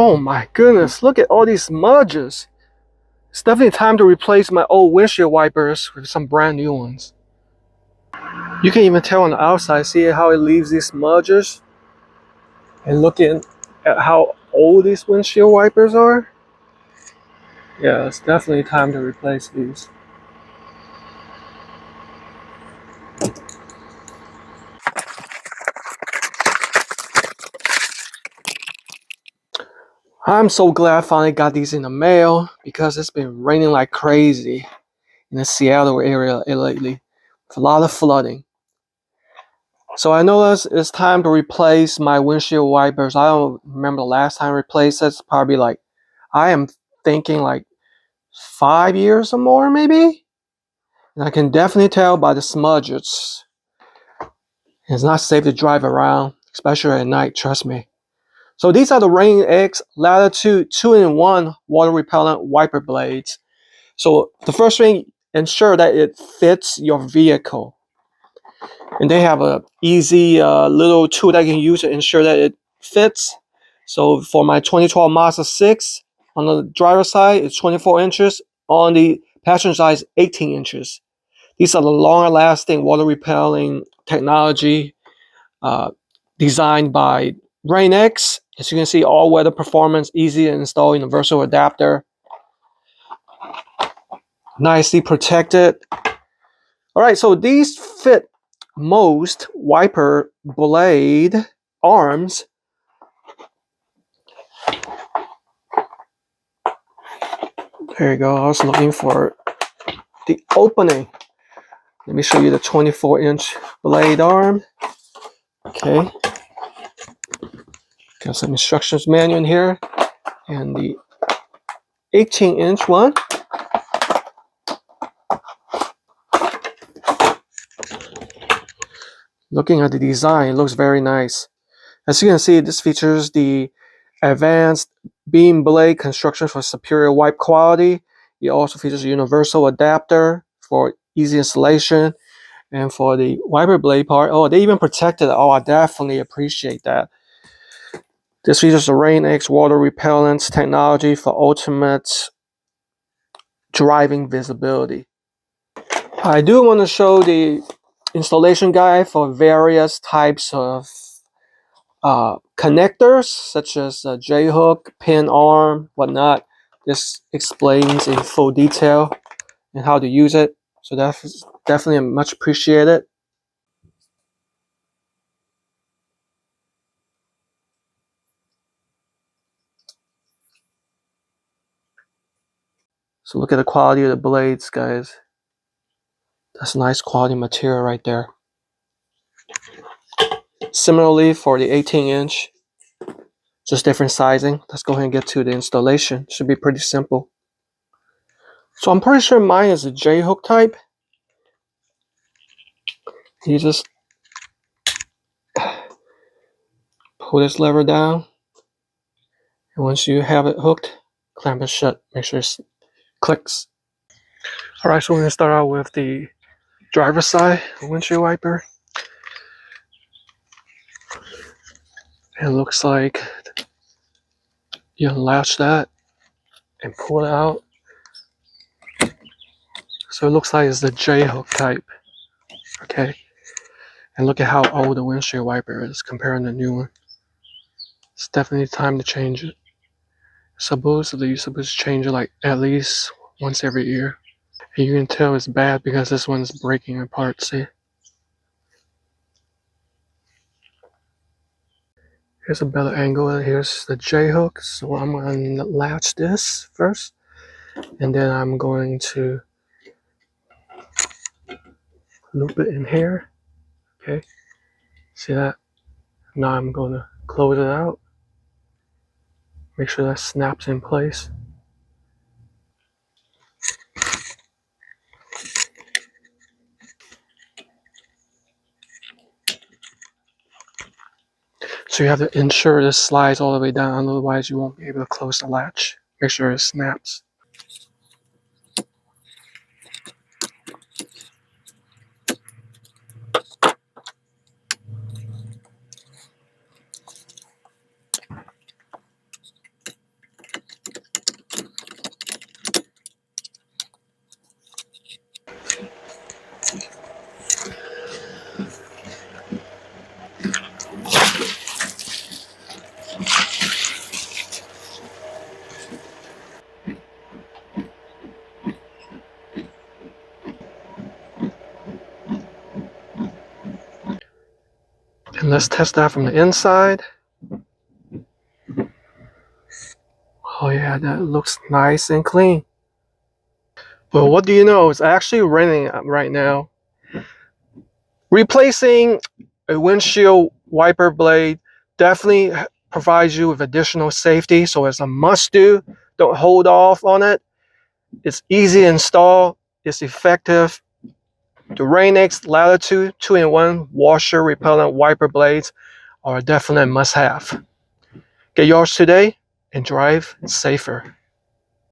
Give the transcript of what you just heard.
Oh my goodness, look at all these smudges. It's definitely time to replace my old windshield wipers with some brand new ones. You can even tell on the outside, see how it leaves these smudges? And looking at how old these windshield wipers are, yeah, it's definitely time to replace these. I'm so glad I finally got these in the mail because it's been raining like crazy in the Seattle area lately with a lot of flooding. So I know it's time to replace my windshield wipers. I don't remember the last time I replaced it. It's probably like, I am thinking like 5 years or more maybe. And I can definitely tell by the smudges. It's not safe to drive around, especially at night, trust me. So these are the Rain X Latitude 2-in-1 water repellent wiper blades. So the first thing, ensure that it fits your vehicle. And they have a easy little tool that you can use to ensure that it fits. So for my 2012 Mazda 6, on the driver's side, it's 24 inches. On the passenger side, it's 18 inches. These are the longer lasting water repelling technology designed by Rain-X. As you can see, all weather performance, easy to install universal adapter. Nicely protected. All right, so these fit most wiper blade arms. There you go. I was looking for the opening. Let me show you the 24-inch blade arm. Okay. Got some instructions manual in here. And the 18-inch one. Looking at the design, it looks very nice. As you can see, this features the advanced beam blade construction for superior wipe quality. It also features a universal adapter for easy installation. And for the wiper blade part, oh, they even protected it. Oh, I definitely appreciate that. This features the Rain-X water repellent technology for ultimate driving visibility. I do want to show the installation guide for various types of connectors, such as J-hook, pin arm, whatnot. This explains in full detail and how to use it. So that's definitely much appreciated. So look at the quality of the blades, guys. That's nice quality material right there. Similarly for the 18-inch, just different sizing. Let's go ahead and get to the installation. Should be pretty simple. So I'm pretty sure mine is a J-hook type. You just pull this lever down, and once you have it hooked, clamp it shut. Make sure it clicks. All right, so we're gonna start out with the driver's side windshield wiper. It looks like you unlatch that and pull it out. So it looks like it's the J-hook type. Okay, and look at how old the windshield wiper is compared to the new one. It's definitely time to change it. Supposedly, you're supposed to change it like at least once every year. And you can tell it's bad because this one's breaking apart, see? Here's a better angle, and here's the J-hook. So I'm going to latch this first, and then I'm going to loop it in here. Okay, see that? Now I'm going to close it out. Make sure that snaps in place. So you have to ensure this slides all the way down, otherwise you won't be able to close the latch. Make sure it snaps. And let's test that from the inside. Oh yeah, that looks nice and clean. Well, what do you know? It's actually raining right now. Replacing a windshield wiper blade definitely provides you with additional safety, so it's a must do. Don't hold off on it. It's easy to install, it's effective. The Rain-X Latitude 2-in-1 washer repellent wiper blades are a definite must have. Get yours today and drive safer.